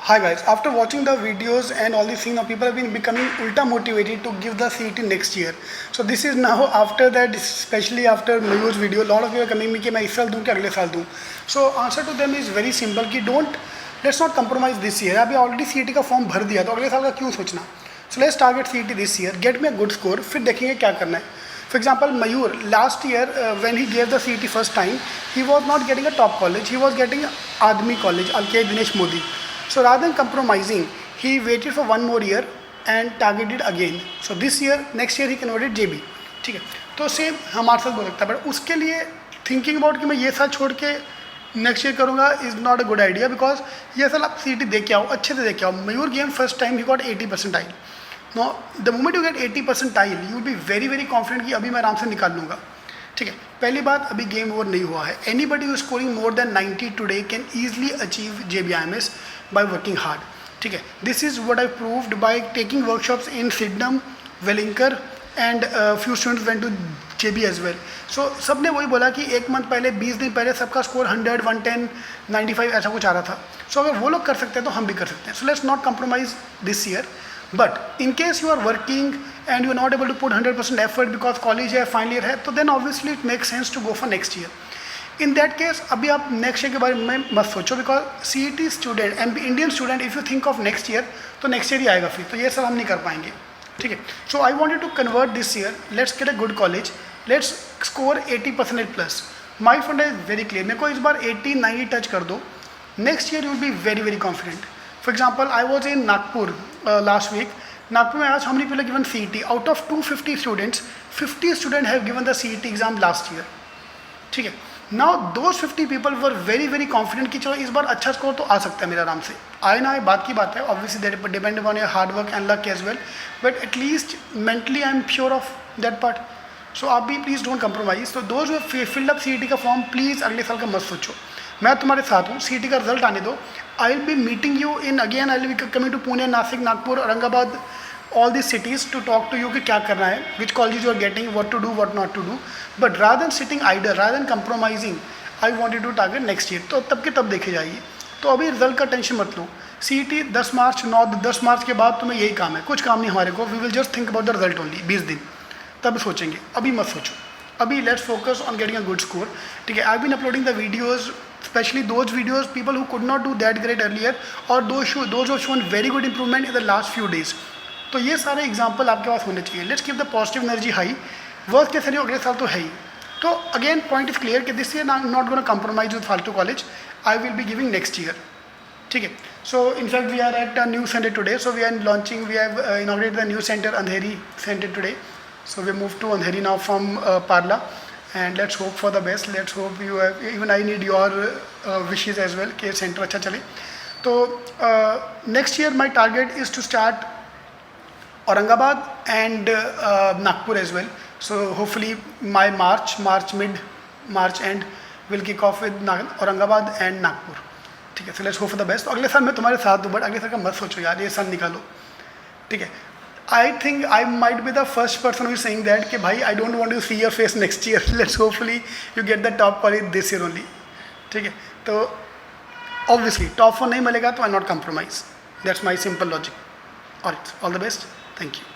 Hi guys, after watching the videos and all these things, now people have been becoming ultra motivated to give the CET next year. So this is now after that, especially after Mayur's video, a lot of you are coming me कि मैं इस साल दूँ कि अगले साल दूँ. So answer to them is very simple कि let's not compromise this year. अभी already CET का फॉर्म भर दिया तो अगले साल का क्यों सोचना. So let's target CET this year, get me a good score, फिर देखेंगे क्या करना है. For example, Mayur, last year when he gave the CET first time, he was not getting a top college, he was getting Admi College, Alke Dinesh Modi. So rather than compromising, he waited for one more year and targeted again. So this year, next year he converted JB. ठीक है, तो same हमारे साथ बोल सकता है, but उसके लिए थिंकिंग अबाउट कि मैं ये साल छोड़ के नेक्स्ट ईयर करूँगा is not a good idea, because ये साल आप CET दे के आओ, अच्छे से दे के आओ. Mayur came first time he got 80 percentile. Know the moment you get 80 percentile you will be very very confident कि अभी मैं आराम से निकाल लूँगा. ठीक है, पहली बात, अभी गेम ओवर नहीं हुआ है. Anybody who scoring more than 90 today can easily achieve JBIMS by working hard. ठीक है, this is what I proved by taking workshops in Sydenham, Wellinker and few students went to JB as well. So सबने वही बोला कि एक month पहले 20 दिन पहले सबका स्कोर 100, 110, 95 ऐसा कुछ आ रहा था. सो अगर वो लोग कर सकते हैं तो हम भी कर सकते हैं. So let's not compromise this year. But in case you are working and you are not able to put 100% effort because college है, final year है, तो then obviously it makes sense to go for next year. In that case अभी आप next year के बारे में मत सोचो, because CET student and Indian student if you think of next year तो नेक्स्ट ईयर ही आएगा फिर, तो ये सब हम नहीं कर पाएंगे. ठीक है, so I wanted to convert this year, let's get a good college, let's score 80% plus. My funda is very clear, मेरे को इस बार 80, 90 टच कर दो, next year you will be very very confident. For example I was in Nagpur last week. Nagpur में आज हमने पहले given CET. Out of 250 students, 50 student have given the CET exam last year. ठीक है, now those 50 people were very very confident कि चलो इस बार अच्छा स्कोर तो आ सकता है मेरा आराम से. आए ना आए बात की बात है, obviously that depend on your hard work and luck as well, but at least mentally I am sure of that part. So आप भी प्लीज़ डोंट कंप्रोमाइज. तो those who filled up CET का फॉर्म प्लीज़ अगले साल का मत सोचो. मैं तुम्हारे साथ हूँ, CET का रिजल्ट आने दो. I will be meeting you in again, I will be coming to Pune, Nashik, Nagpur, Aurangabad, all these cities to talk to you कि क्या करना है, which colleges you are getting, what to do, what not to do. But rather than sitting idle, rather than compromising, I wanted to target next year. तो तब के तब देखे जाइए. तो अभी रिजल्ट का टेंशन मत लो. CET 10 मार्च 10 मार्च के बाद तुम्हें यही काम है, कुछ काम नहीं हमारे को. We will just think about the result only. 20 दिन तब सोचेंगे, अभी मत सोचो. अभी let's focus on getting a good score. ठीक है, I been uploading the videos, especially those videos people who could not do that great earlier or those who have shown very good improvement in the last few days. तो ये सारे example आपके पास होने चाहिए. Let's keep the positive energy high. Worst case scenario अगले साल तो है ही. तो अगेन पॉइंट इज क्लियर कि this year I am not gonna compromise with फालतू college. I will be giving next year. ठीक है, so in fact we are at a new centre today. So we are launching, we have inaugurated the new centre Andheri centre today. So we move to Andheri now from Parle, and let's hope for the best. Let's hope you have, even I need your wishes as well कि centre अच्छा चले. तो next year my target is to start Aurangabad and Nagpur as well. So hopefully my March end will kick off with Aurangabad and Nagpur. ठीक है, so let's hope for the best. अगले साल मैं तुम्हारे साथ हूँ, बट अगले साल का मत सोचो यार, ये साल निकालो. ठीक है, I think I might be the first person who is saying that कि भाई I don't want to see your face next year. Let's hopefully you get the top college this year only. ठीक है, तो obviously top 4 नहीं मिलेगा तो I not compromise. That's my simple logic. Alright, all the best. Thank you.